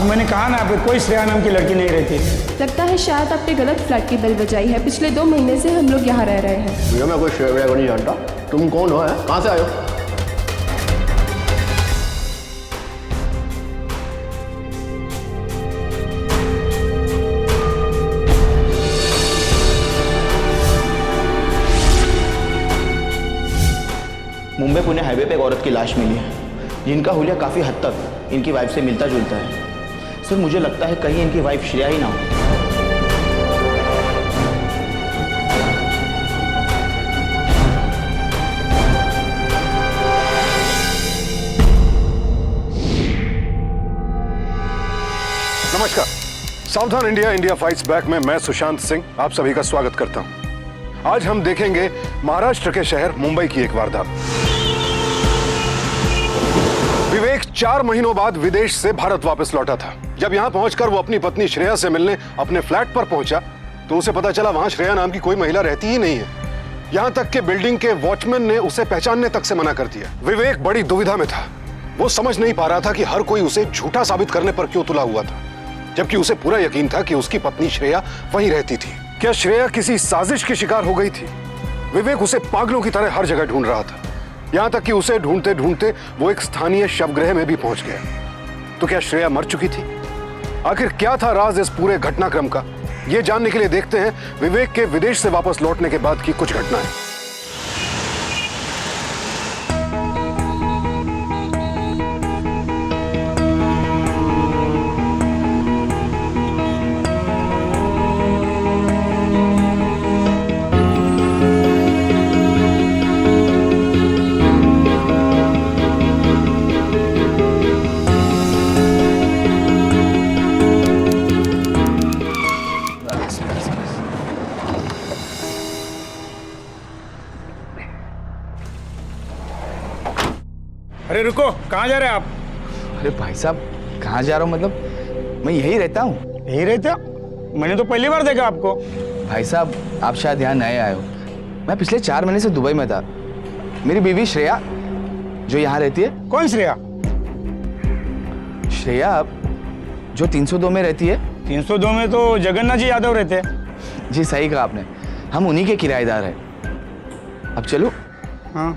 मैंने कहा ना आपको, कोई श्रेया नाम की लड़की नहीं रहती। लगता है शायद आपने गलत फ्लैट की बेल बजाई है। पिछले 2 महीने से हम लोग यहाँ रह रहे हैं। भैया मैं कोई श्रेया को नहीं जानता। तुम कौन हो? कहाँ से आए हो? मुंबई पुणे हाईवे पे एक औरत की लाश मिली है, जिनका हुलिया काफ़ी हद तक इनकी वाइफ से मिलता जुलता है। सर मुझे लगता है कहीं इनकी वाइफ श्रेया ही ना हो। नमस्कार, सावधान इंडिया इंडिया फाइट्स बैक में मैं सुशांत सिंह आप सभी का स्वागत करता हूं। आज हम देखेंगे महाराष्ट्र के शहर मुंबई की एक वारदात। विवेक 4 महीनों बाद विदेश से भारत वापस लौटा था। जब यहां पहुंचकर वो अपनी पत्नी श्रेया से मिलने अपने फ्लैट पर पहुंचा तो उसे पता चला वहां श्रेया नाम की कोई महिला रहती ही नहीं है। यहां तक कि बिल्डिंग के वॉचमैन ने उसे पहचानने तक से मना कर दिया। विवेक बड़ी दुविधा में था। वो समझ नहीं पा रहा था कि हर कोई उसे झूठा साबित करने पर क्यों तुला हुआ था, जबकि उसे पूरा यकीन था कि उसकी पत्नी श्रेया वहीं रहती थी। क्या श्रेया किसी साजिश की शिकार हो गई थी? विवेक उसे पागलों की तरह हर जगह ढूंढ रहा था, यहां तक कि उसे ढूंढते ढूंढते वो एक स्थानीय शवगृह में भी पहुंच गया। तो क्या श्रेया मर चुकी थी? आखिर क्या था राज इस पूरे घटनाक्रम का? ये जानने के लिए देखते हैं विवेक के विदेश से वापस लौटने के बाद की कुछ घटनाएं। अरे रुको, कहाँ जा रहे हैं आप? अरे भाई साहब कहाँ जा रहा हूँ? मतलब मैं यही रहता हूँ। यही रहते हो? मैंने तो पहली बार देखा आपको। भाई साहब आप शायद यहाँ नए आए हो। मैं पिछले 4 महीने से दुबई में था। मेरी बीवी श्रेया जो यहाँ रहती है। कौन श्रेया? श्रेया जो 302 में रहती है। 302 में तो जगन्नाथ जी यादव रहते हैं। जी सही कहा आपने, हम उन्हीं के किराएदार हैं। अब चलो। हाँ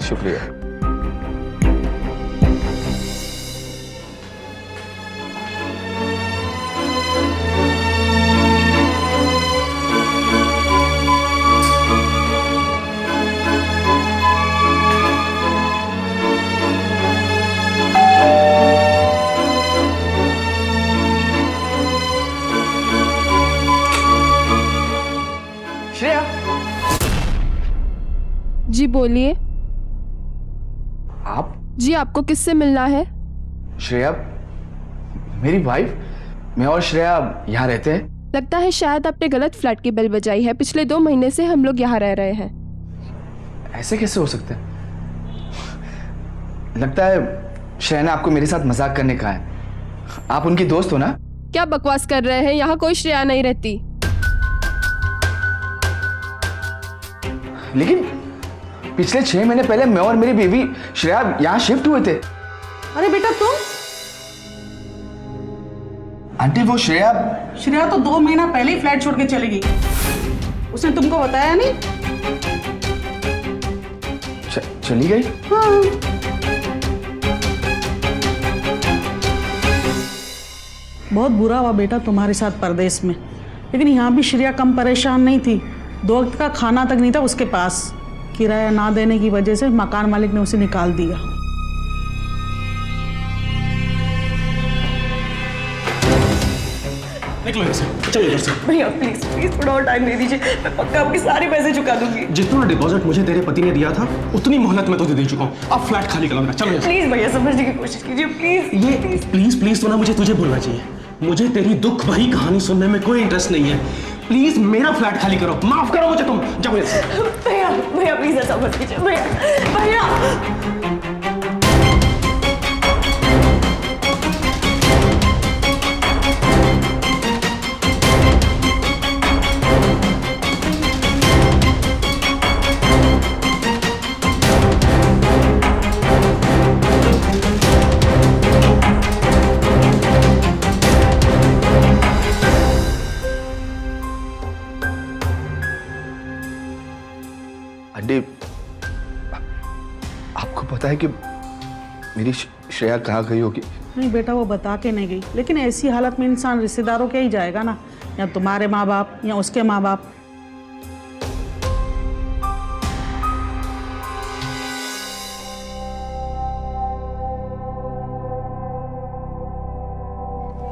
शुक्रिया। श्रेया जी बोलिए। आप? जी आपको किससे मिलना है? श्रेया मेरी वाइफ। मैं और श्रेया यहाँ रहते हैं। लगता है शायद आपने गलत फ्लैट की बेल बजाई है। पिछले 2 महीने से हम लोग यहाँ रह रहे हैं। ऐसे कैसे हो सकता है? लगता है श्रेया ने आपको मेरे साथ मजाक करने कहा है। आप उनकी दोस्त हो ना? क्या बकवास कर रहे हैं? यहाँ कोई श्रेया नहीं रहती। लेकिन पिछले 6 महीने पहले मैं और मेरी बीवी श्रेया यहाँ शिफ्ट हुए थे। अरे बेटा तुम? आंटी वो श्रेया तो 2 महीना पहले ही फ्लैट छोड़ के चली गई। उसने तुमको बताया नहीं? चली गई? हाँ। बहुत बुरा हुआ बेटा तुम्हारे साथ परदेश में, लेकिन यहाँ भी श्रेया कम परेशान नहीं थी। 2 वक्त का खाना तक नहीं था उसके पास। किराया ना देने की वजह से मकान मालिक ने उसे निकाल दिया। निकलो यहाँ से, चलो यहाँ से। भैया प्लीज प्लीज थोड़ा और टाइम दे दीजिए, मैं पक्का आपके सारे पैसे चुका दूंगी। जितना डिपॉजिट मुझे तेरे पति ने दिया था उतनी मोहलत मैं तुझे दे चुका हूँ। अब फ्लैट खाली करो मेरा, चलो यहाँ से। प्लीज भैया समझने की कोशिश कीजिए प्लीज। ये प्लीज प्लीज तो ना मुझे तुझे बोलना चाहिए। मुझे तेरी दुख भरी कहानी सुनने में कोई इंटरेस्ट नहीं है। प्लीज मेरा फ्लैट खाली करो, माफ करो मुझे तुम। जाओ यहाँ से। भैया भैया प्लीज ऐसा मत कीजिए भैया। भैया पता है कि मेरी श्रेया कहाँ गई होगी? नहीं बेटा, वो बता के नहीं गई, लेकिन ऐसी हालत में इंसान रिश्तेदारों के ही जाएगा ना, या तुम्हारे माँ बाप या उसके माँ बाप।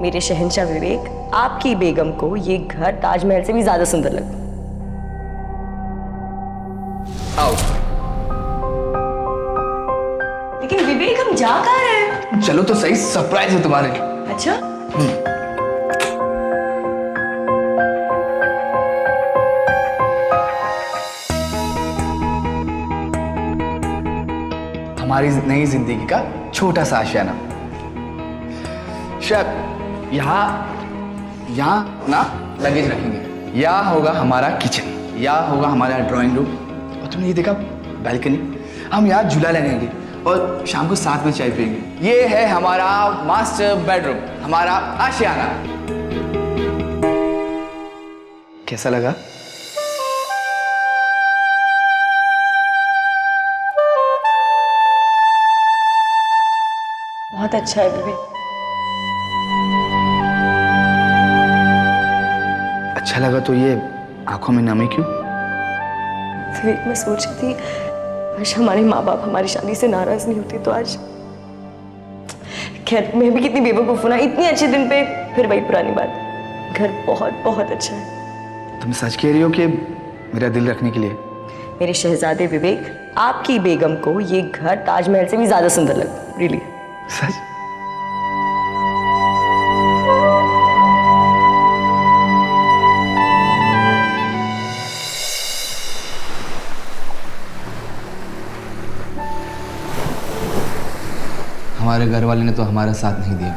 मेरे शहंशाह विवेक, आपकी बेगम को ये घर ताजमहल से भी ज्यादा सुंदर लगता। आओ। लेकिन विवेक, हम जा कहाँ रहे हैं? चलो तो सही, सरप्राइज है तुम्हारे। अच्छा। हमारी नई जिंदगी का छोटा सा आशियाना। शायद यहाँ ना लगेज रखेंगे, यहाँ होगा हमारा किचन, यहाँ होगा हमारा ड्राइंग रूम, और तुमने ये देखा बैल्कनी, हम यहाँ झूला लगेंगे और शाम को साथ में चाय पियेंगे। ये है हमारा मास्टर बेडरूम, हमारा आशियाना। कैसा लगा? बहुत अच्छा है विवेक। अच्छा लगा तो ये आंखों में नमी क्यों? विवेक, मैं सोच रही थी आज हमारे माँ बाप हमारी शादी से नाराज नहीं होते तो आज। खैर, मैं भी कितनी बेवकूफ हूं ना, इतनी अच्छे दिन पे फिर वही पुरानी बात। घर बहुत बहुत अच्छा है। तुम सच कह रही हो कि मेरा दिल रखने के लिए? मेरे शहजादे विवेक, आपकी बेगम को ये घर ताजमहल से भी ज्यादा सुंदर लगता। रियली। सच? हमारे घर वाले ने तो हमारा साथ नहीं दिया,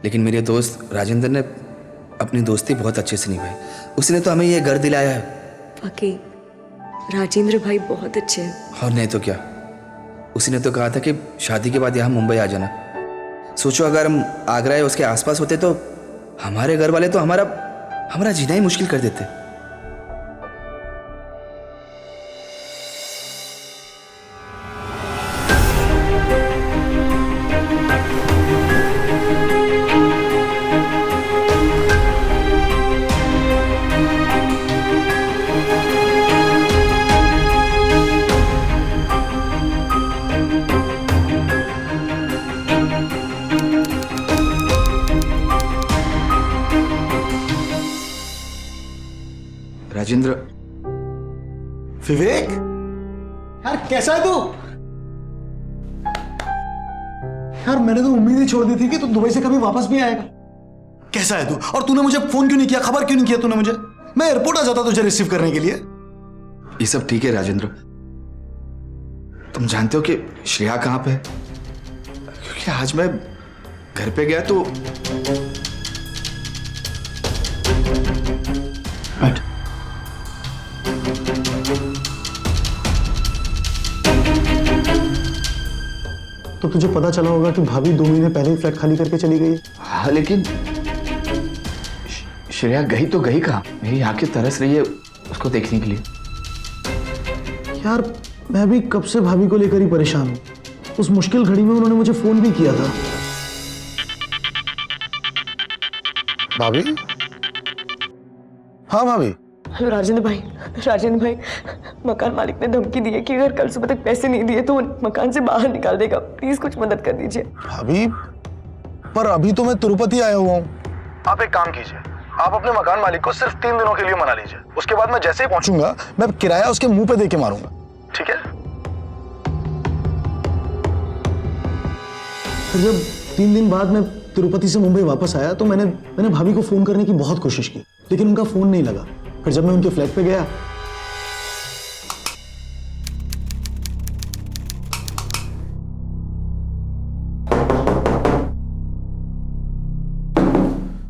लेकिन मेरे दोस्त राजेंद्र ने अपनी दोस्ती बहुत अच्छे से निभाई। उसने तो हमें ये घर दिलाया है। वाकई राजेंद्र भाई बहुत अच्छे हैं। और नहीं तो क्या, उसने तो कहा था कि शादी के बाद यहाँ मुंबई आ जाना। सोचो अगर हम आगरा या उसके आसपास होते तो हमारे घर वाले तो हमारा जीना ही मुश्किल कर देते। राजेंद्र। विवेक, यार कैसा है तू? यार मैंने तो उम्मीद ही छोड़ दी थी कि तू दुबई से कभी वापस भी आएगा। कैसा है तू? और तूने मुझे फोन क्यों नहीं किया, खबर क्यों नहीं किया तूने मुझे? मैं एयरपोर्ट आ जाता तुझे रिसीव करने के लिए। ये सब ठीक है राजेंद्र, तुम जानते हो कि श्रेया कहाँ पे है? क्योंकि आज मैं घर पे गया तो तो तुझे पता चला होगा कि भाभी 2 महीने पहले ही फ्लैट खाली करके चली गई। हाँ, लेकिन श्रेया गई तो गई कहाँ? मेरी आंखें तरस रही है उसको देखने के लिए। यार मैं भी कब से भाभी को लेकर ही परेशान हूँ। उस मुश्किल घड़ी में उन्होंने मुझे फोन भी किया था। भाभी? हाँ भाभी। हेलो राजेंद्र भाई, मकान मालिक ने धमकी दी है कि अगर कल सुबह तक पैसे नहीं दिए तो मकान से बाहर निकाल देगा। प्लीज कुछ मदद कर दीजिए। भाभी, पर अभी तो मैं तिरुपति आया हुआ हूँ। आप एक काम कीजिए, आप अपने मकान मालिक को सिर्फ 3 दिनों के लिए मना लीजिए। उसके बाद मैं जैसे ही पहुंचूंगा मैं किराया उसके मुंह पे दे के मारूंगा, ठीक है? फिर जब 3 दिन बाद मैं तिरुपति से मुंबई वापस आया तो मैंने भाभी को फोन करने की बहुत कोशिश की, लेकिन उनका फोन नहीं लगा। फिर जब मैं उनके फ्लैट पे गया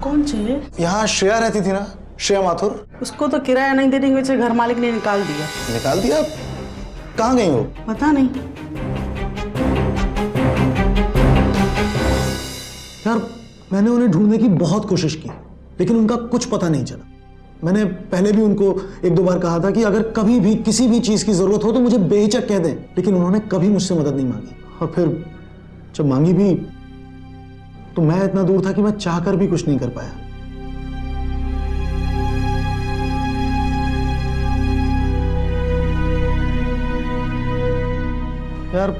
कौन चाहिए? यहाँ श्रेया रहती थी ना, श्रेया माथुर। उसको तो किराया नहीं देने की वजह से घर मालिक ने निकाल दिया। निकाल दिया? कहाँ गई वो? पता नहीं यार, मैंने उन्हें ढूंढने की बहुत कोशिश की, लेकिन उनका कुछ पता नहीं चला। मैंने पहले भी उनको एक दो बार कहा था कि अगर कभी भी किसी भी चीज की जरूरत हो तो मुझे बेहिचक कह दें, लेकिन उन्होंने कभी मुझसे मदद नहीं मांगी। और फिर जब मांगी भी तो मैं इतना दूर था कि मैं चाहकर भी कुछ नहीं कर पाया। यार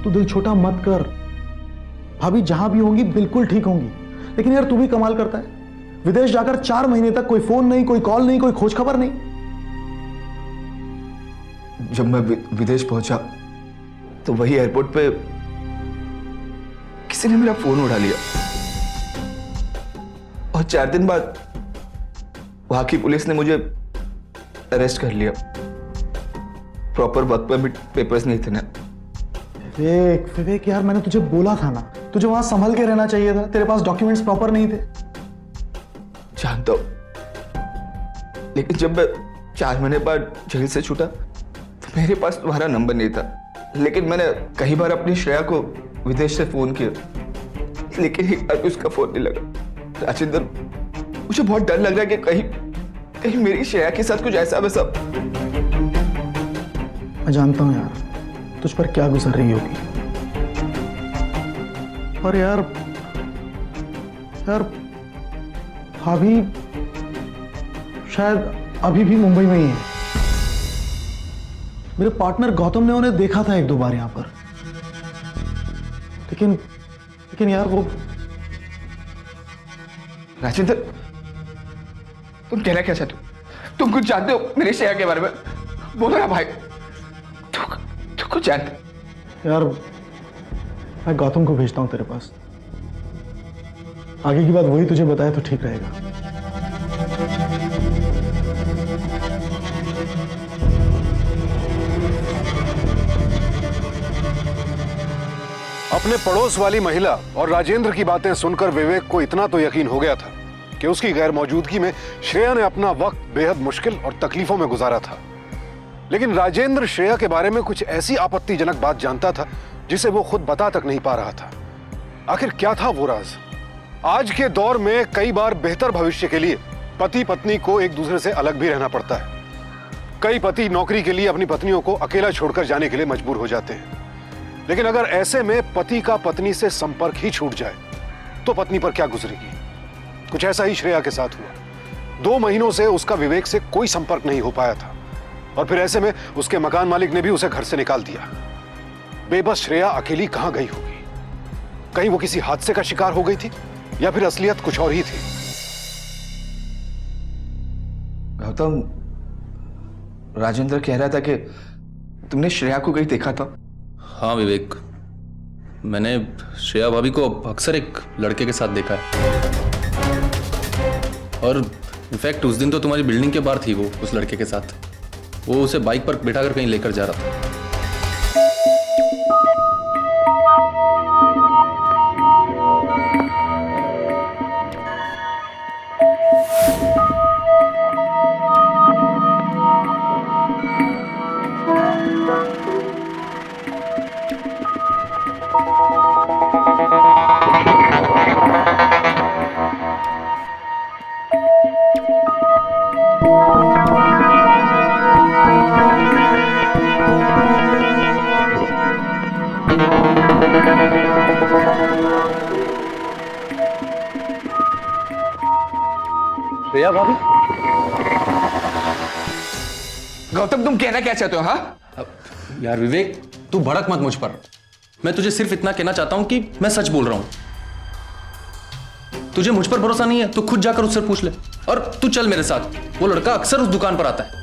तू दिल छोटा मत कर, भाभी जहां भी होंगी बिल्कुल ठीक होंगी। लेकिन यार तू भी कमाल करता है, विदेश जाकर 4 महीने तक कोई फोन नहीं, कोई कॉल नहीं, कोई खोज खबर नहीं। जब मैं विदेश पहुंचा तो वही एयरपोर्ट पे किसी ने मेरा फोन उठा लिया और 4 दिन बाद वहां की पुलिस ने मुझे अरेस्ट कर लिया। प्रॉपर वर्क परमिट पेपर्स नहीं थे ना। विवेक यार मैंने तुझे बोला था ना, तुझे वहां संभल के रहना चाहिए था, तेरे पास डॉक्यूमेंट्स प्रॉपर नहीं थे। जानता हूं, लेकिन जब मैं 4 महीने बाद जेल से छूटा तो मेरे पास तुम्हारा नंबर नहीं था। लेकिन मैंने कई बार अपनी श्रेया को विदेश से फोन किया, लेकिन एक बार भी उसका फोन नहीं लगा। राजेंद्र, मुझे बहुत डर लग रहा है कि कहीं मेरी श्रेया के साथ कुछ ऐसा वैसा। मैं जानता हूं यार तुझ पर क्या गुजर रही होगी, और यार भाभी शायद अभी भी मुंबई में ही है। मेरे पार्टनर गौतम ने उन्हें देखा था 1-2 बार यहां पर, लेकिन यार वो। राजेंद्र, तुम कहना क्या चाहते हो? तुम कुछ जानते हो मेरी श्रेया के बारे में? बोलो ना भाई, तुम कुछ जानते? यार मैं गौतम को भेजता हूं तेरे पास, आगे की बात वही तुझे बताए तो ठीक रहेगा। अपने पड़ोस वाली महिला और राजेंद्र की बातें सुनकर विवेक को इतना तो यकीन हो गया था कि उसकी गैर मौजूदगी में श्रेया ने अपना वक्त बेहद मुश्किल और तकलीफों में गुजारा था। लेकिन राजेंद्र श्रेया के बारे में कुछ ऐसी आपत्तिजनक बात जानता था जिसे वो खुद बता तक नहीं पा रहा था। आखिर क्या था वो राज? आज के दौर में कई बार बेहतर भविष्य के लिए पति पत्नी को एक दूसरे से अलग भी रहना पड़ता है। कई पति नौकरी के लिए अपनी पत्नियों को अकेला छोड़कर जाने के लिए मजबूर हो जाते हैं। लेकिन अगर ऐसे में पति का पत्नी से संपर्क ही छूट जाए तो पत्नी पर क्या गुजरेगी? कुछ ऐसा ही श्रेया के साथ हुआ। 2 महीनों से उसका विवेक से कोई संपर्क नहीं हो पाया था, और फिर ऐसे में उसके मकान मालिक ने भी उसे घर से निकाल दिया। बेबस श्रेया अकेली कहां गई होगी? कहीं वो किसी हादसे का शिकार हो गई थी, या फिर असलियत कुछ और ही थी? गौतम, राजेंद्र कह रहा था कि तुमने श्रेया को कहीं देखा था। हाँ विवेक, मैंने श्रेया भाभी को अक्सर एक लड़के के साथ देखा है, और इनफैक्ट उस दिन तो तुम्हारी बिल्डिंग के बाहर थी वो उस लड़के के साथ। वो उसे बाइक पर बिठाकर कहीं लेकर जा रहा था। श्रेया भाभी? गौतम, तुम कहना क्या चाहते हो? हाँ यार विवेक, तू भड़क मत मुझ पर। मैं तुझे सिर्फ इतना कहना चाहता हूं कि मैं सच बोल रहा हूं। तुझे मुझ पर भरोसा नहीं है तो खुद जाकर उससे पूछ ले, और तू चल मेरे साथ। वो लड़का अक्सर उस दुकान पर आता है।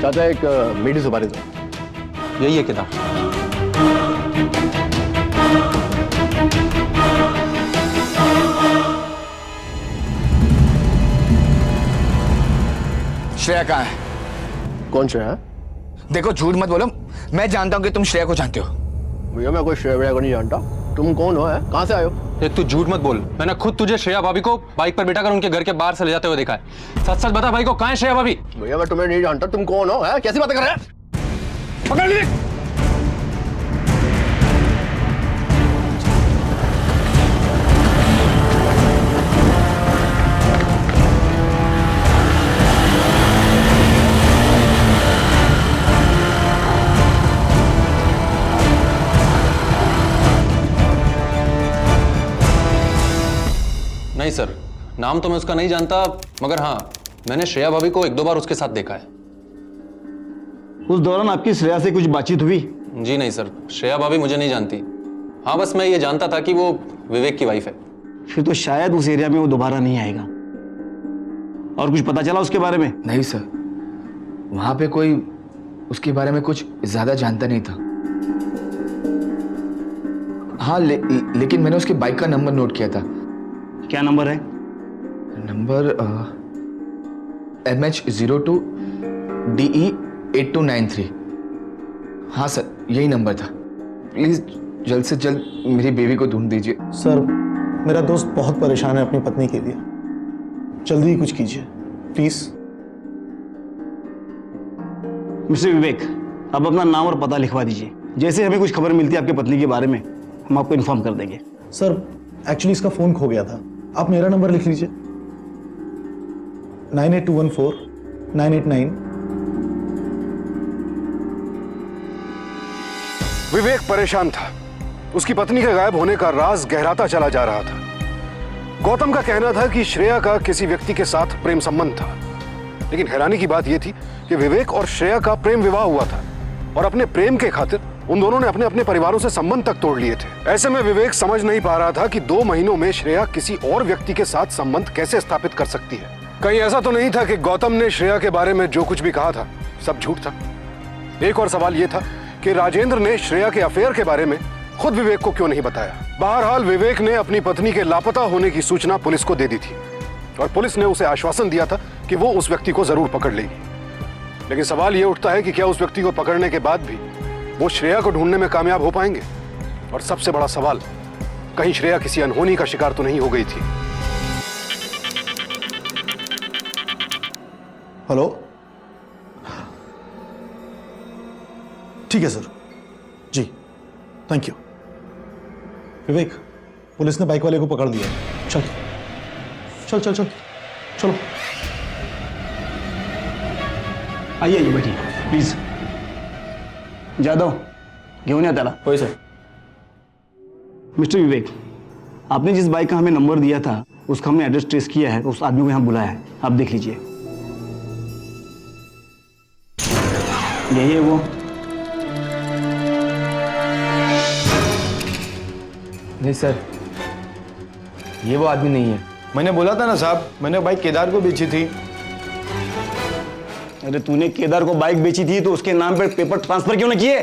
चाचा एक मीठी सुपारी दो। यही है केदार। श्रेया कहाँ है? कौन श्रेया? देखो, झूठ मत बोलो, मैं जानता हूं कि तुम श्रेया को जानते हो। भैया मैं कोई श्रेया को नहीं जानता। तुम कौन हो? है कहाँ से आए हो? एक तू झूठ मत बोल, मैंने खुद तुझे श्रेया भाभी को बाइक पर बिठाकर उनके घर के बाहर से ले जाते हुए देखा है। सच सच बता भाई को, कहाँ है श्रेया भाभी? भैया मैं तुम्हें नहीं जानता, तुम कौन हो? है कैसी बातें कर रहे हैं? पकड़ ली। नहीं सर, नाम तो मैं उसका नहीं जानता, मगर हाँ मैंने श्रेया भाभी को 1-2 बार उसके साथ देखा है। उस दौरान आपकी श्रेया से कुछ बातचीत हुई? जी नहीं सर, श्रेया भाभी मुझे नहीं जानती। हाँ बस मैं ये जानता था कि वो विवेक की वाइफ है। फिर तो शायद उस एरिया में वो दोबारा नहीं आएगा। और कुछ पता चला उसके बारे में? नहीं सर, वहां पे कोई उसके बारे में कुछ ज्यादा जानता नहीं था। हाँ लेकिन मैंने उसके बाइक का नंबर नोट किया था। क्या नंबर है? Number MH02 DE 8293। हाँ सर, यही नंबर था। प्लीज जल्द से जल्द मेरी बेबी को ढूंढ दीजिए। सर मेरा दोस्त बहुत परेशान है अपनी पत्नी के लिए, जल्दी ही कुछ कीजिए प्लीज। मिस्टर विवेक, अब अपना नाम और पता लिखवा दीजिए। जैसे हमें कुछ खबर मिलती है आपके पत्नी के बारे में, हम आपको इन्फॉर्म कर देंगे। सर एक्चुअली इसका फोन खो गया था, आप मेरा नंबर लिख लीजिए 98214 989। विवेक परेशान था। उसकी पत्नी के गायब होने का राज गहराता चला जा रहा था। गौतम का कहना था कि श्रेया का किसी व्यक्ति के साथ प्रेम संबंध था, लेकिन हैरानी की बात यह थी कि विवेक और श्रेया का प्रेम विवाह हुआ था और अपने प्रेम के खातिर उन दोनों ने अपने अपने परिवारों से संबंध तक तोड़ लिए थे। ऐसे में विवेक समझ नहीं पा रहा था कि 2 महीनों में श्रेया किसी और व्यक्ति के साथ संबंध कैसे स्थापित कर सकती है। कहीं ऐसा तो नहीं था कि गौतम ने श्रेया के बारे में जो कुछ भी कहा था सब झूठ था? एक और सवाल यह था कि राजेंद्र ने श्रेया के अफेयर के बारे में खुद विवेक को क्यों नहीं बताया। बहरहाल विवेक ने अपनी पत्नी के लापता होने की सूचना पुलिस को दे दी थी और पुलिस ने उसे आश्वासन दिया था कि वो उस व्यक्ति को जरूर पकड़ लेगी। लेकिन सवाल यह उठता है कि क्या उस व्यक्ति को पकड़ने के बाद भी वो श्रेया को ढूंढने में कामयाब हो पाएंगे? और सबसे बड़ा सवाल, कहीं श्रेया किसी अनहोनी का शिकार तो नहीं हो गई थी? हेलो, ठीक है सर, जी थैंक यू। विवेक, पुलिस ने बाइक वाले को पकड़ लिया। चल चल चल चल चलो, आइए आइए बैठिए प्लीज। जादव घेऊन या त्याला। होय सर। मिस्टर विवेक, आपने जिस बाइक का हमें नंबर दिया था उसका हमने एड्रेस ट्रेस किया है, उस आदमी को यहाँ बुलाया है, आप देख लीजिए। यही है वो। नहीं सर, ये वो आदमी नहीं है। मैंने बोला था ना साहब, मैंने बाइक केदार को बेची थी। अरे तूने केदार को बाइक बेची थी तो उसके नाम पे पेपर ट्रांसफर क्यों नहीं किए?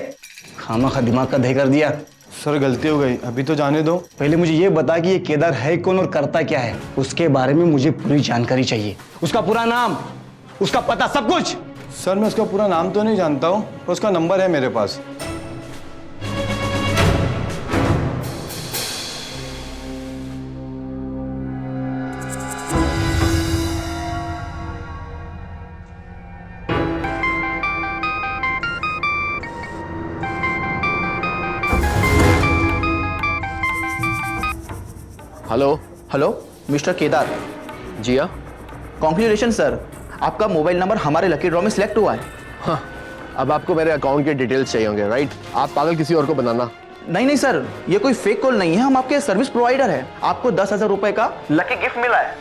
खामखा दिमाग का दही कर दिया। सर गलती हो गई, अभी तो जाने दो। पहले मुझे ये बता कि ये केदार है कौन और करता क्या है, उसके बारे में मुझे पूरी जानकारी चाहिए। उसका पूरा नाम, उसका पता, सब कुछ। सर मैं उसका पूरा नाम तो नहीं जानता हूँ, पर उसका नंबर है मेरे पास। Hello hello mister Kedar. जी हाँ। कॉन्ग्रेचुलेशन सर, आपका मोबाइल नंबर हमारे लकी ड्रॉ में सिलेक्ट हुआ है। हाँ, अब आपको मेरे अकाउंट के डिटेल्स चाहिए होंगे, राइट? आप पागल किसी और को बनाना। नहीं नहीं सर, ये कोई फेक कॉल नहीं है, हम आपके सर्विस प्रोवाइडर है। आपको 10,000 रुपए का लकी गिफ्ट मिला है।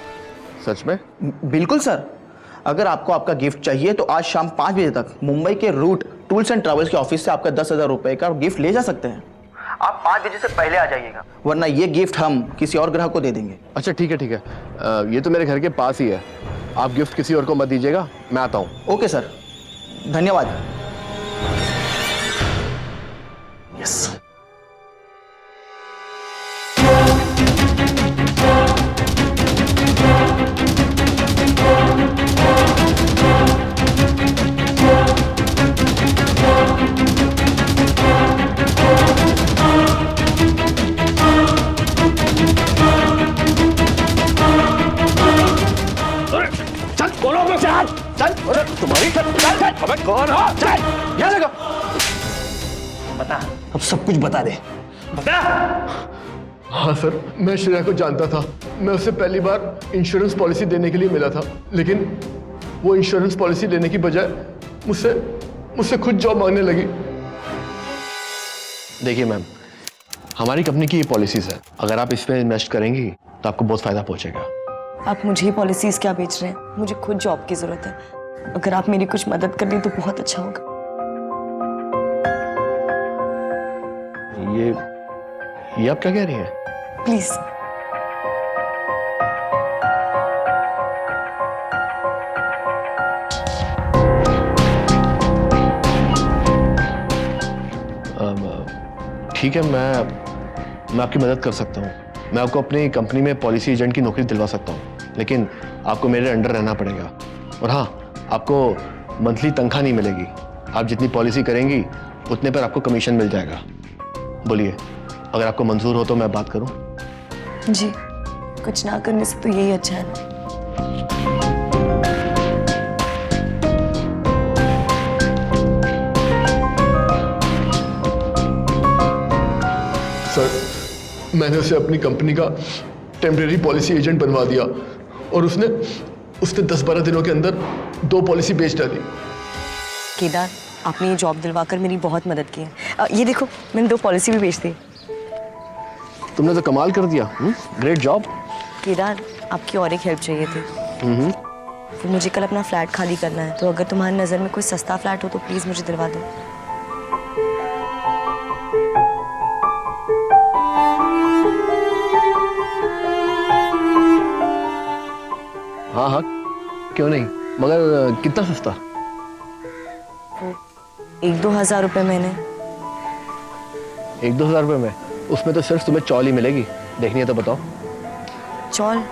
सच में? बिल्कुल सर, अगर आपको आपका गिफ्ट चाहिए तो आज शाम 5 बजे तक मुंबई के रूट टूल्स एंड ट्रेवल्स के ऑफिस से आपका 10,000 रुपए का गिफ्ट ले जा सकते हैं। आप 5 बजे से पहले आ जाइएगा, वरना ये गिफ्ट हम किसी और ग्राहक को दे देंगे। अच्छा ठीक है ठीक है, ये तो मेरे घर के पास ही है। आप गिफ्ट किसी और को मत दीजिएगा, मैं आता हूँ। ओके सर, धन्यवाद। यस। कौन हो? चल यहाँ से बता, अब सब कुछ बता दे। बता। हाँ सर, मैं श्रेया को जानता था। मैं उससे पहली बार इंश्योरेंस पॉलिसी देने के लिए मिला था, लेकिन वो इंश्योरेंस पॉलिसी लेने की बजाय मुझसे खुद जॉब मांगने लगी। देखिए मैम, हमारी कंपनी की ये पॉलिसीज है, अगर आप इसमें इन्वेस्ट करेंगी तो आपको बहुत फायदा पहुंचेगा। आप मुझे पॉलिसीज क्या बेच रहे हैं? मुझे खुद जॉब की जरूरत है। अगर आप मेरी कुछ मदद कर दी तो बहुत अच्छा होगा। ये आप क्या कह रही हैं? प्लीज। ठीक है, मैं आपकी मदद कर सकता हूँ। मैं आपको अपनी कंपनी में पॉलिसी एजेंट की नौकरी दिलवा सकता हूँ, लेकिन आपको मेरे अंडर रहना पड़ेगा। और हाँ, आपको मंथली तनख्वाह नहीं मिलेगी। आप जितनी पॉलिसी करेंगी उतने पर आपको कमीशन मिल जाएगा। बोलिए, अगर आपको मंजूर हो तो मैं बात करूँ? जी, कुछ ना करने से तो यही अच्छा है ना। सर, मैंने उसे अपनी कंपनी का टेम्परेरी पॉलिसी एजेंट बनवा दिया और उसने 10-12 दिनों के अंदर 2 पॉलिसी बेच डाली। केदार, आपने ये जॉब दिलवाकर मेरी बहुत मदद की है। ये देखो, मैंने 2 पॉलिसी भी बेच दी। तुमने तो कमाल कर दिया। Great job. केदार, आपकी और एक हेल्प चाहिए थी। तो मुझे कल अपना फ्लैट खाली करना है, तो अगर तुम्हारी नज़र में कोई सस्ता फ्लैट हो तो प्लीज़ मुझे दिलवा दो। हाँ हाँ, क्यों नहीं, मगर कितना सस्ता? 1-2 हज़ार रुपये महीने। 1-2 हज़ार रुपये में? उसमें तो सिर्फ तुम्हें चौल ही मिलेगी। देखनी है तो बताओ। चौल?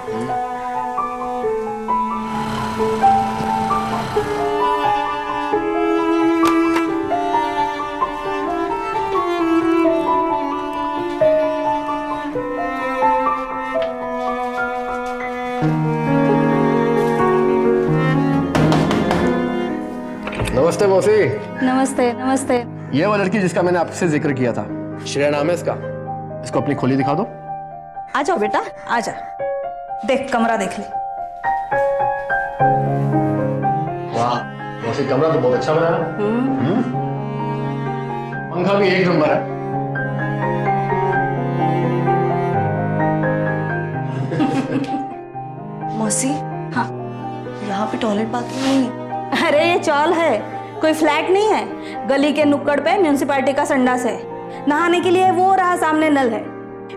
नमस्ते मौसी। नमस्ते। नमस्ते। ये वो लड़की जिसका मैंने आपसे जिक्र किया था, श्रेया नाम है इसका। इसको अपनी खोली दिखा दो। आ जाओ बेटा, आ जा। देख, कमरा देख ले। वाह मौसी, कमरा तो बहुत अच्छा बनाया। पंखा भी एक नंबर है। मौसी, हाँ, यहाँ पे टॉयलेट बाथरूम नहीं? अरे ये चौल है, कोई फ्लैट नहीं है। गली के नुक्कड़ पे म्यूनिसिपैलिटी का संडास है। नहाने के लिए वो रहा सामने नल है।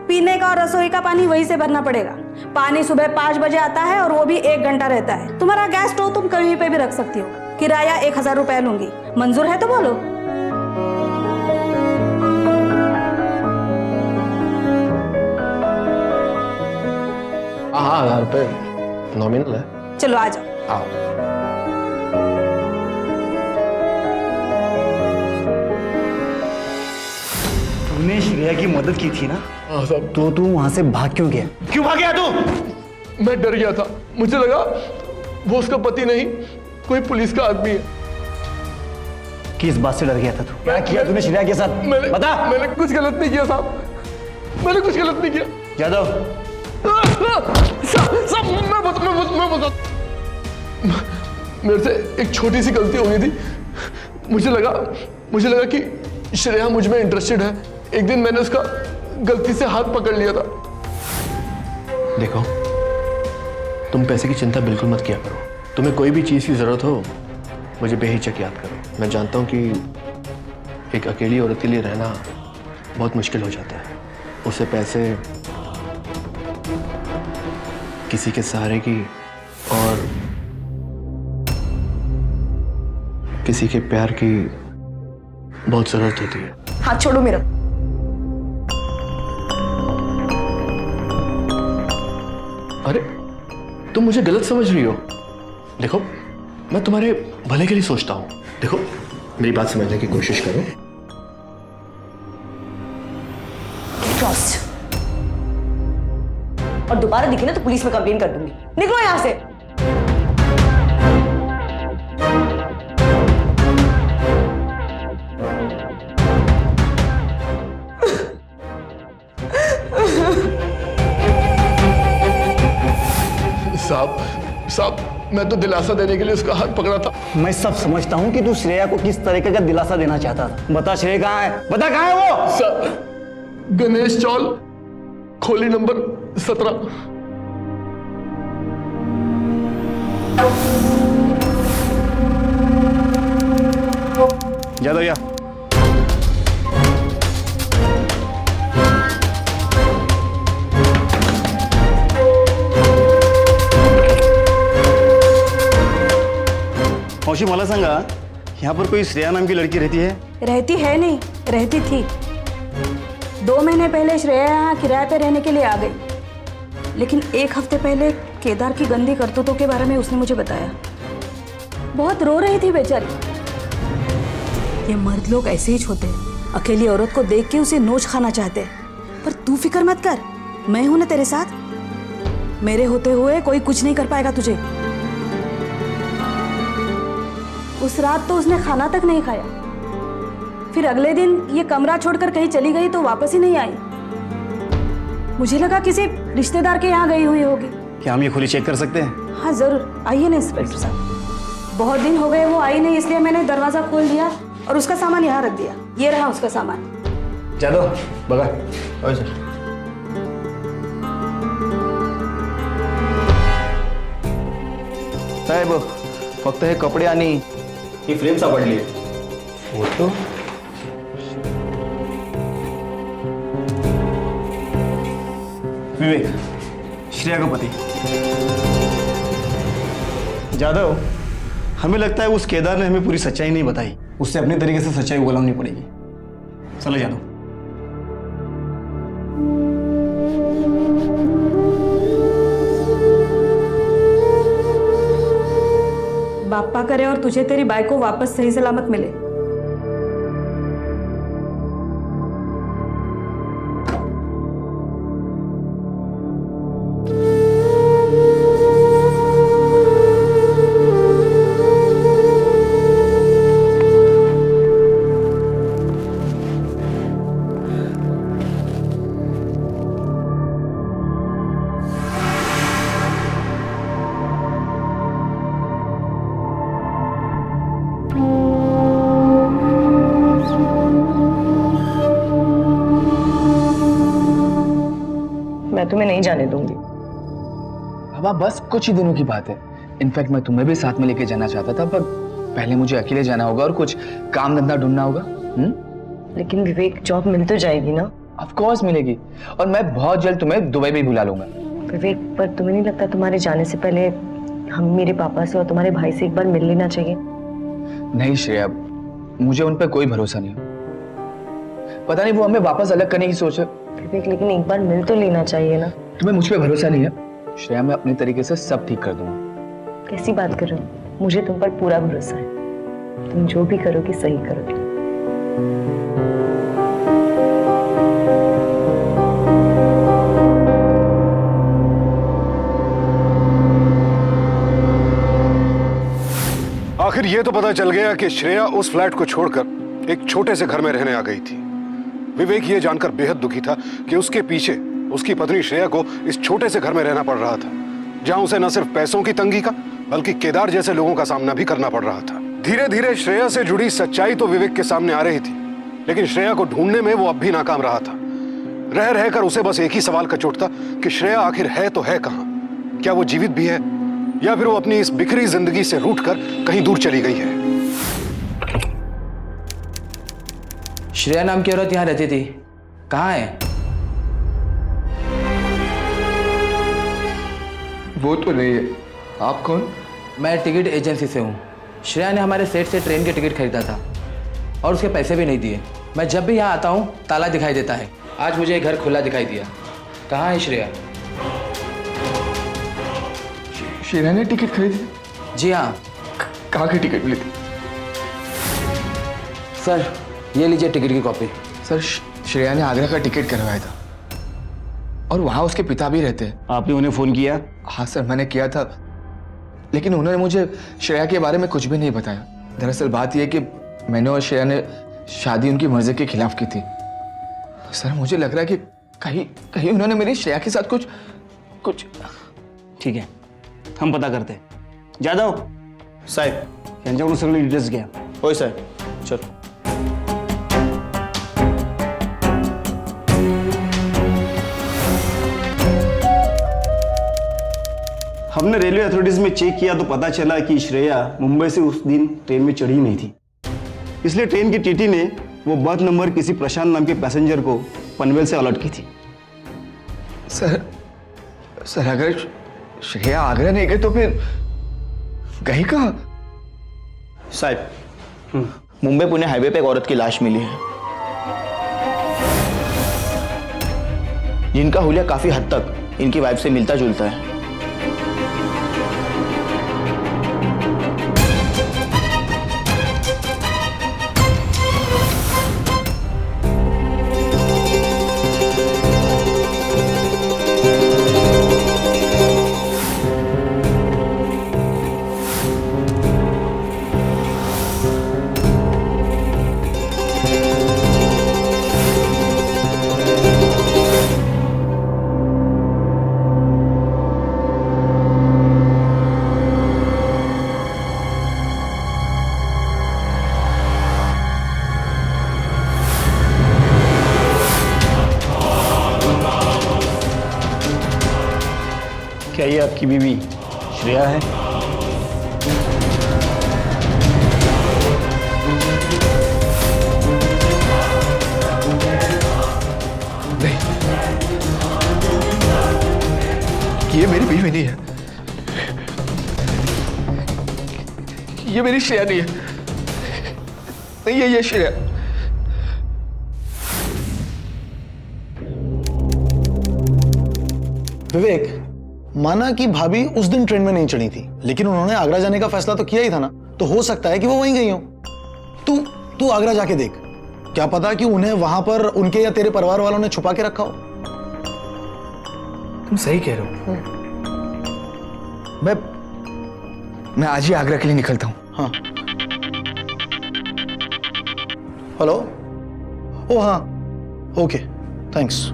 पीने का और रसोई का पानी वहीं से भरना पड़ेगा। पानी सुबह 5 बजे आता है और वो भी 1 घंटा रहता है। तुम्हारा गैस स्टोव तुम कहीं पे भी रख सकती हो। किराया 1000 रुपए लूंगी। मंजूर है तो बोलो। हाँ, 1000 रुपये नॉमिनल है। चलो आ जाओ। आओ। तूने श्रेया की मदद की थी ना? हाँ साहब। तो तू वहां से भाग क्यों गया? क्यों भाग गया तू? मैं डर गया था। मुझे लगा वो उसका पति नहीं, कोई पुलिस का आदमी है। किस बात से डर गया था तू? क्या किया तूने श्रेया के साथ? बता। मैंने कुछ गलत नहीं किया साहब, मैंने कुछ गलत नहीं किया। यादव, साहब मैं बता, मेरे से एक छोटी सी गलती हो गई थी। मुझे लगा कि श्रेया मुझ में इंटरेस्टेड है। एक दिन मैंने उसका गलती से हाथ पकड़ लिया था। देखो, तुम पैसे की चिंता बिल्कुल मत किया करो। तुम्हें कोई भी चीज़ की ज़रूरत हो, मुझे बेहिचक याद करो। मैं जानता हूँ कि एक अकेली औरत के लिए रहना बहुत मुश्किल हो जाता है। उससे पैसे, किसी के सहारे की और किसी के प्यार की बहुत ज़रूरत होती है। हाथ छोड़ो मेरा। अरे, तुम मुझे गलत समझ रही हो। देखो, मैं तुम्हारे भले के लिए सोचता हूँ। देखो, मेरी बात समझने की कोशिश करो। और दोबारा दिखी ना तो पुलिस में कंप्लेन कर दूंगी। निकलो यहाँ से। साहब मैं तो दिलासा देने के लिए उसका हाथ पकड़ा था। मैं सब समझता हूँ कि तू श्रेया को किस तरीके का दिलासा देना चाहता था। बता श्रेया कहाँ है, बता कहाँ है वो। सर गणेश चौल, खोली नंबर 17। जा दो या मौसी मला सांगा, यहाँ पर कोई श्रेया नाम की लड़की रहती है? रहती है नहीं, रहती थी। 2 महीने पहले श्रेया यहाँ किराए पे रहने के लिए आ गई, लेकिन 1 हफ्ते पहले केदार की गंदी करतूतों के बारे में उसने मुझे बताया। बहुत रो रही थी बेचारी। ये मर्द लोग ऐसे ही होते हैं, अकेली औरत को देख के उसे नोच खाना चाहते हैं। पर तू फिक्र मत कर, मैं हूं ना तेरे साथ। मेरे होते हुए कोई कुछ नहीं कर पाएगा तुझे। उस रात तो उसने खाना तक नहीं खाया। फिर अगले दिन ये कमरा छोड़कर कहीं चली गई तो वापस ही नहीं आई। मुझे लगा किसी रिश्तेदार के यहाँ गई हुई होगी। क्या हम ये खोली चेक कर सकते हैं? हाँ जरूर, आइए ना इंस्पेक्टर साहब। बहुत दिन हो गए वो आई नहीं, इसलिए मैंने दरवाजा खोल दिया और उसका सामान यहाँ रख दिया। ये रहा उसका सामान। जादव बघा। होय सर। साहेब फक्त हे कपडे आणि ही फ्रेम सापडली। फोटो? विवेक, श्रेया का पति। जादव, हमें लगता है उस केदार ने हमें पूरी सच्चाई नहीं बताई। उससे अपने तरीके से सच्चाई उगलवानी पड़ेगी। चलो जादव। बाप्पा करे और तुझे तेरी बाइक को वापस सही सलामत मिले। मैं तुम्हें नहीं जाने दूंगी। बाबा बस कुछ ही दिनों की बात है। इनफैक्ट मैं तुम्हें भी साथ में लेके जाना चाहता था, पर पहले मुझे अकेले जाना होगा और कुछ काम धंधा ढूंढना होगा। लेकिन विवेक, जॉब मिल तो जाएगी ना? ऑफ कोर्स मिलेगी, और मैं बहुत जल्द तुम्हें दुबई भी बुला लूंगा। विवेक, पर तुम्हें नहीं लगता तुम्हारे जाने से पहले हम मेरे पापा से और तुम्हारे भाई से एक बार मिल लेना चाहिए? नहीं श्रेया, मुझे उन पर कोई भरोसा नहीं। पता नहीं वो हमें वापस अलग करने की सोच है। विवेक, लेकिन एक बार मिल तो लेना चाहिए ना? तुम्हें मुझ पे भरोसा नहीं है श्रेया? मैं अपने तरीके से सब ठीक कर दूंगा। कैसी बात कर रहे हो? मुझे तुम पर पूरा भरोसा है। तुम जो भी करोगे सही करोगे। आखिर ये तो पता चल गया कि श्रेया उस फ्लैट को छोड़कर एक छोटे से घर में रहने आ गई थी। विवेक ये जानकर बेहद दुखी था कि उसके पीछे उसकी पत्नी श्रेया को इस छोटे से घर में रहना पड़ रहा था, जहां उसे न सिर्फ पैसों की तंगी का बल्कि केदार जैसे लोगों का सामना भी करना पड़ रहा था। धीरे धीरे श्रेया से जुड़ी सच्चाई तो विवेक के सामने आ रही थी, लेकिन श्रेया को ढूंढने में वो अब भी नाकाम रहा था। रह रहकर उसे बस एक ही सवाल का चोट था कि श्रेया आखिर है तो है कहां? क्या वो जीवित भी है या फिर वो अपनी इस बिखरी जिंदगी से रूठकर कहीं दूर चली गई है? श्रेया नाम की औरत यहाँ रहती थी, कहाँ है? वो तो नहीं है। आप कौन? मैं टिकट एजेंसी से हूँ। श्रेया ने हमारे सेट से ट्रेन के टिकट खरीदा था और उसके पैसे भी नहीं दिए। मैं जब भी यहाँ आता हूँ ताला दिखाई देता है। आज मुझे घर खुला दिखाई दिया। कहाँ है श्रेया? श्रेया ने टिकट खरीदी? जी हाँ। कहाँ की टिकट मिली थी? सर ये लीजिए टिकट की कॉपी। सर श्रेया ने आगरा का टिकट करवाया था और वहाँ उसके पिता भी रहते हैं। आपने उन्हें फोन किया? हाँ सर, मैंने किया था, लेकिन उन्होंने मुझे श्रेया के बारे में कुछ भी नहीं बताया। दरअसल बात यह कि मैंने और श्रेया ने शादी उनकी मर्जी के खिलाफ की थी। सर मुझे लग रहा है कि कहीं उन्होंने मेरी श्रेया के साथ कुछ ठीक है, हम पता करते हैं. जादव साहेब यांच्याकडून सगळे डिटेल्स घ्या. होय साहेब चल. हमने रेलवे अथॉरिटीज में चेक किया तो पता चला कि श्रेया मुंबई से उस दिन ट्रेन में चढ़ी नहीं थी. इसलिए ट्रेन की टीटी ने वो बर्थ नंबर किसी प्रशांत नाम के पैसेंजर को पनवेल से अलर्ट की थी. सर अगर श्रेया आगरा नहीं गई तो फिर गई कहाँ? साहब मुंबई पुणे हाईवे पे एक औरत की लाश मिली है जिनका हुलिया काफी हद तक इनकी वाइफ से मिलता जुलता है. क्या ये आपकी बीवी श्रेया है? नहीं, ये मेरी बीवी नहीं है. ये मेरी श्रेया नहीं है. नहीं है ये श्रेया. विवेक, माना कि भाभी उस दिन ट्रेन में नहीं चढ़ी थी, लेकिन उन्होंने आगरा जाने का फैसला तो किया ही था ना. तो हो सकता है कि वो वहीं गई हो. तू आगरा जाके देख, क्या पता कि उन्हें वहां पर उनके या तेरे परिवार वालों ने छुपा के रखा हो. तुम सही कह रहे हो. मैं आज ही आगरा के लिए निकलता हूं. हाँ. हेलो. ओ हाँ, ओके, थैंक्स.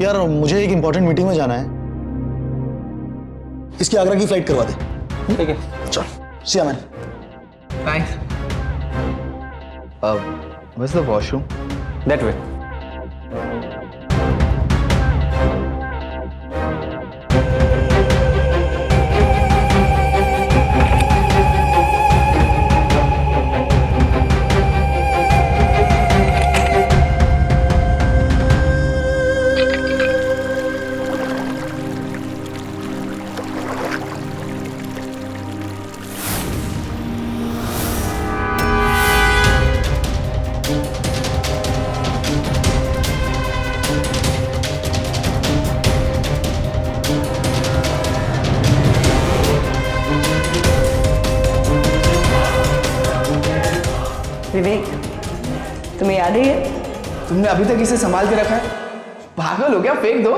यार मुझे एक इंपॉर्टेंट मीटिंग में जाना है. इसकी आगरा की फ्लाइट करवा दे. ठीक है. चल, Siya man. Thanks. Where's the washroom? That way. विवेक, तुम्हें याद है ये? तुमने अभी तक इसे संभाल के रखा है? पागल हो गया, फेंक दो.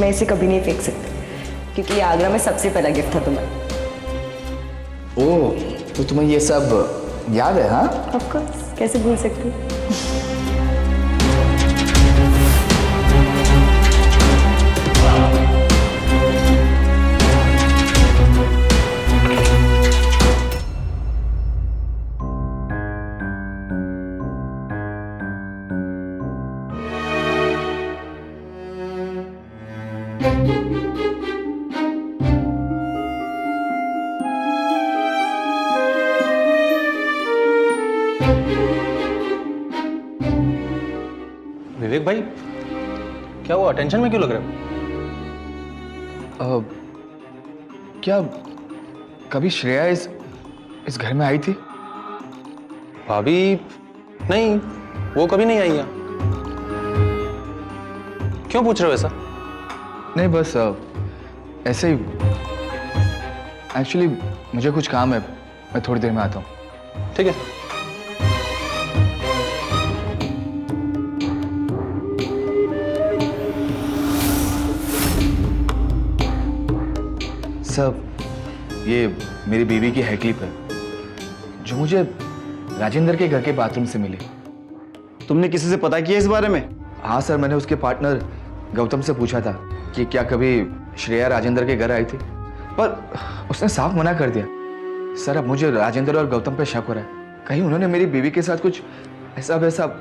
मैं इसे कभी नहीं फेंक सकती क्योंकि ये आगरा में सबसे पहला गिफ्ट था तुम्हें. ओह, तो तुम्हें ये सब याद है? हाँ, ऑफ कोर्स, कैसे भूल सकती. विवेक भाई, क्या वो टेंशन में क्यों लग रहे हो? क्या कभी श्रेया इस घर में आई थी? भाभी नहीं, वो कभी नहीं आई है. क्यों पूछ रहे हो ऐसा? नहीं, बस ऐसे ही. एक्चुअली मुझे कुछ काम है, मैं थोड़ी देर में आता हूँ. ठीक है. सब ये मेरी बीवी की है क्लिप है जो मुझे राजेंद्र के घर के बाथरूम से मिली. तुमने किसी से पता किया इस बारे में? हाँ सर, मैंने उसके पार्टनर गौतम से पूछा था कि क्या कभी श्रेया राजेंद्र के घर आई थी, पर उसने साफ मना कर दिया। सर अब मुझे राजेंद्र और गौतम पे शक हो रहा है, कहीं उन्होंने मेरी बीवी के साथ कुछ ऐसा वैसा।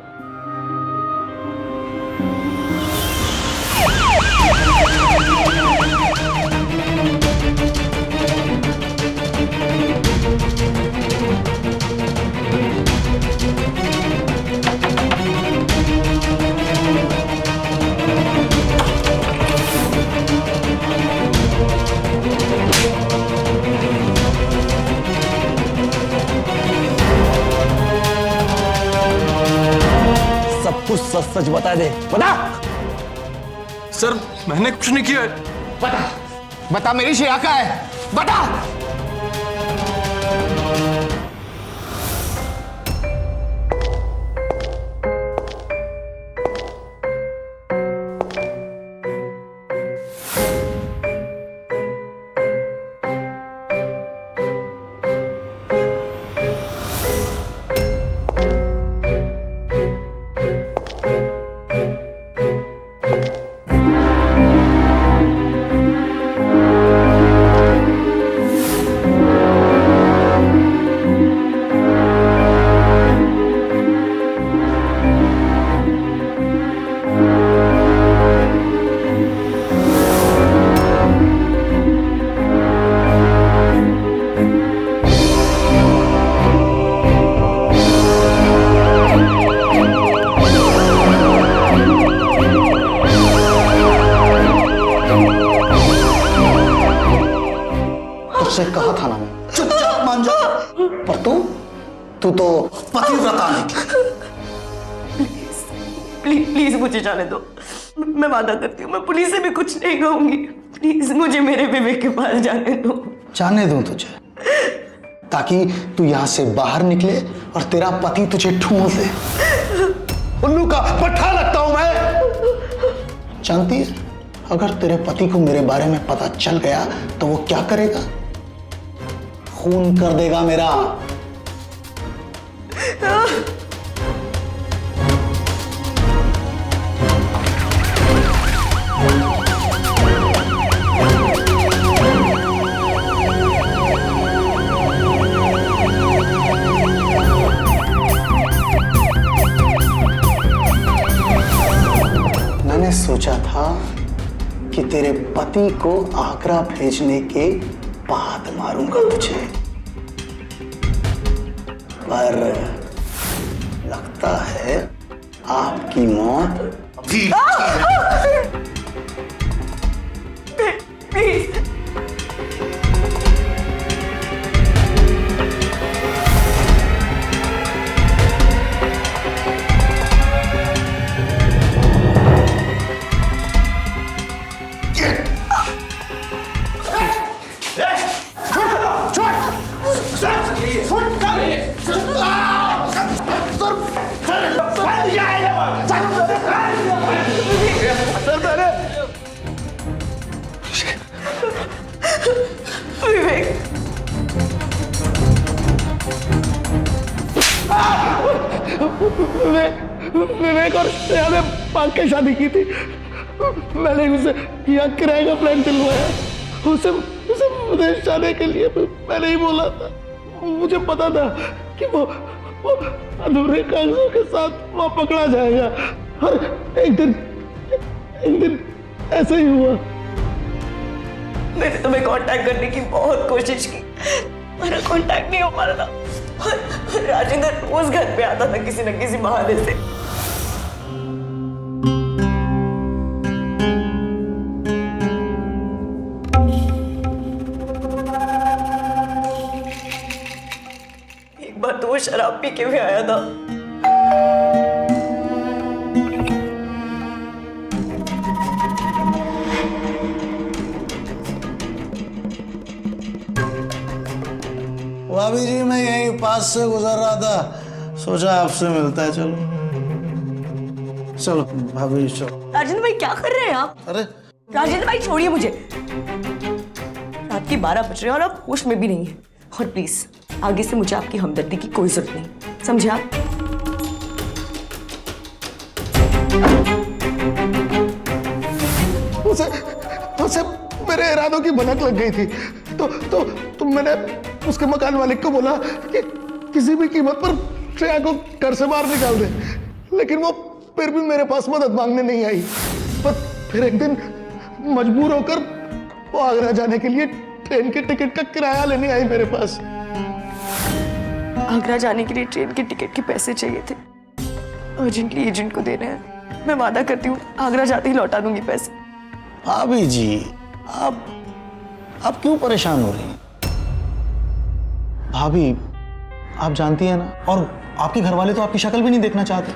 सब कुछ सच सच बता दे, बता। सर मैंने कुछ नहीं किया है। बता मेरी श्रेया का है, बता। तुझसे कहा था ना मैं, चुपचाप मान जा। पर तू तो पतिव्रता है। प्लीज प्लीज मुझे जाने दो। मैं वादा करती हूँ, मैं पुलिस से भी कुछ नहीं कहूंगी। प्लीज मुझे मेरे विवेक के पास जाने दो। जाने दूं तुझे, ताकि तू यहाँ से बाहर निकले और तेरा पति तुझे ढूंढ ले। उल्लू का पट्टा लगता हूं मैं। जानती है, अगर तेरे पति को मेरे बारे में पता चल गया तो वो क्या करेगा? खून कर देगा मेरा। मैंने सोचा था कि तेरे पति को आगरा भेजने के बाद मारूंगा तुझे, पर लगता है आपकी मौत ठीक है। प्लीज विवेक और श्रेया ने भाग के शादी की थी। मैंने उसे यहाँ किराए का फ्लैट दिलवाया। उसे विदेश जाने के लिए मैंने ही बोला था। मुझे पता था कि वो अधूरे कागजों के साथ वहाँ पकड़ा जाएगा, और एक दिन ऐसा ही हुआ। मैंने तुम्हें कांटेक्ट करने की बहुत कोशिश की, मेरा कांटेक्ट नहीं हो पा रहा था। राजेंद्र रोज घर पे आता था किसी न किसी बहाने से। एक बार तो वो शराब पी के भी आया था। भाभी जी, मैं यहीं पास से गुजर रहा था, सोचा आपसे मिलता है। चलो चलो भाभी चलो। राजेंद्र भाई क्या कर रहे हैं आप? अरे राजेंद्र भाई छोड़िए मुझे। रात के 12 बज रहे हैं और आप होश में भी नहीं है। और प्लीज आगे से मुझे आपकी हमदर्दी की कोई जरूरत नहीं, समझे आप? उसे मेरे इरादों की भनक लग गई थी। तो मैंने उसके मकान मालिक को बोला कि किसी भी कीमत पर श्रेया को घर से बाहर निकाल दे, लेकिन वो फिर भी मेरे पास मदद मांगने नहीं आई। पर फिर एक दिन मजबूर होकर वो आगरा जाने के लिए ट्रेन के टिकट का किराया लेने आई मेरे पास। आगरा जाने के लिए ट्रेन के टिकट के पैसे चाहिए थे, अर्जेंटली एजेंट को देने हैं। मैं वादा करती हूँ आगरा जाते ही लौटा दूंगी पैसे। भाभी जी, आप क्यों परेशान हो रही हैं? भाभी, आप जानती हैं ना, और आपके घर वाले तो आपकी शक्ल भी नहीं देखना चाहते।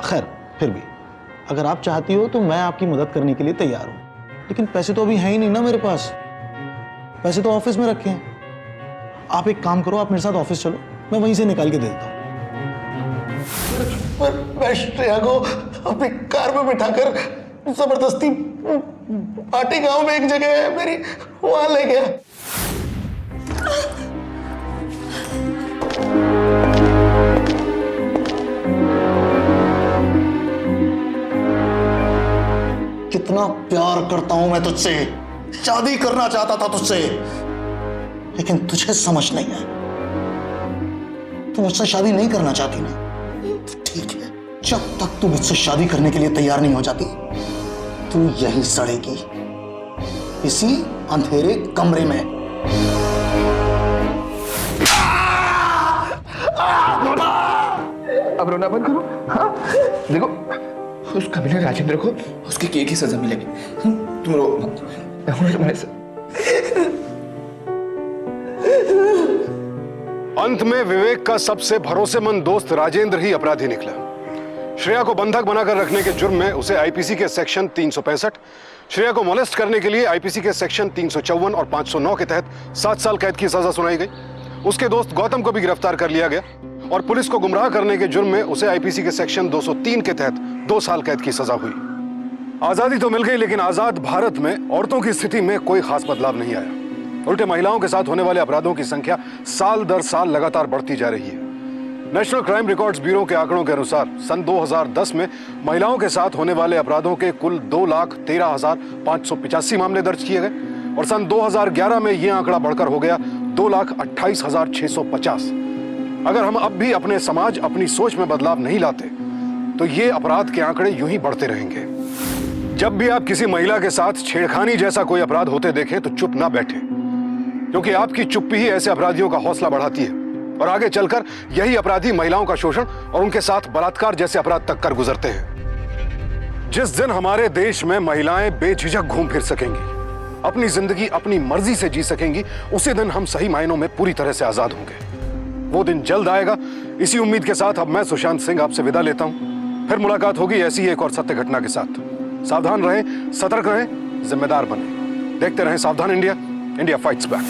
खैर, फिर भी अगर आप चाहती हो तो मैं आपकी मदद करने के लिए तैयार हूं, लेकिन पैसे तो अभी हैं ही नहीं ना मेरे पास। पैसे तो ऑफिस में रखे हैं। आप एक काम करो, आप मेरे साथ ऑफिस चलो, मैं वहीं से निकाल के दे देता हूं। मैं श्रेया को अपनी कार में बिठाकर जबरदस्ती पार्टी गांव में एक जगह है मेरी, वहां ले गया। कितना प्यार करता हूं मैं तुझसे, शादी करना चाहता था तुझसे, लेकिन तुझे समझ नहीं है। तू मुझसे शादी नहीं करना चाहती ना? ठीक है, जब तक तू मुझसे शादी करने के लिए तैयार नहीं हो जाती, तू यहीं सड़ेगी, इसी अंधेरे कमरे में। अब रोना बंद करो। हाँ, देखो उस कमीने राजेंद्र को उसके किए की सजा मिलेगी। तुम रो मत, मैं हूं तुम्हारे साथ। अंत में विवेक का सबसे भरोसेमंद दोस्त राजेंद्र ही अपराधी निकला। श्रेया को बंधक बनाकर रखने के जुर्म में उसे आईपीसी के सेक्शन 365, श्रेया को मोलेस्ट करने के लिए आईपीसी के सेक्शन 354 और 509 के तहत 7 साल कैद की सजा सुनाई गई। उसके दोस्त गौतम को भी गिरफ्तार कर लिया गया और पुलिस को गुमराह करने के जुर्म में उसे आईपीसी के सेक्शन 203 के तहत 2 साल कैद की सजा हुई। आजादी तो मिल गई, लेकिन आजाद भारत में औरतों की स्थिति में कोई खास बदलाव नहीं आया। उल्टे महिलाओं के साथ होने वाले अपराधों की संख्या साल दर साल लगातार बढ़ती जा रही है। नेशनल क्राइम रिकॉर्ड्स ब्यूरो के आंकड़ों के अनुसार सन 2010 में महिलाओं के साथ होने वाले अपराधों के कुल 2,13,585 मामले दर्ज किए गए और सन 2011 में यह आंकड़ा बढ़कर हो गया 2,28,650। अगर हम अब भी अपने समाज, अपनी सोच में बदलाव नहीं लाते तो ये अपराध के आंकड़े यूं ही बढ़ते रहेंगे। जब भी आप किसी महिला के साथ छेड़खानी जैसा कोई अपराध होते देखें तो चुप ना बैठे, क्योंकि आपकी चुप्पी ही ऐसे अपराधियों का हौसला बढ़ाती है और आगे चलकर यही अपराधी महिलाओं का शोषण और उनके साथ बलात्कार जैसे अपराध तक कर गुजरते हैं। जिस दिन हमारे देश में महिलाएं बेझिझक घूम फिर सकेंगी, अपनी जिंदगी अपनी मर्जी से जी सकेंगी, उसी दिन हम सही मायनों में पूरी तरह से आजाद होंगे। वो दिन जल्द आएगा। इसी उम्मीद के साथ अब मैं सुशांत सिंह आपसे विदा लेता हूं। फिर मुलाकात होगी ऐसी एक और सत्य घटना के साथ। सावधान रहें, सतर्क रहें, जिम्मेदार बने। देखते रहें सावधान इंडिया, इंडिया फाइट्स बैक।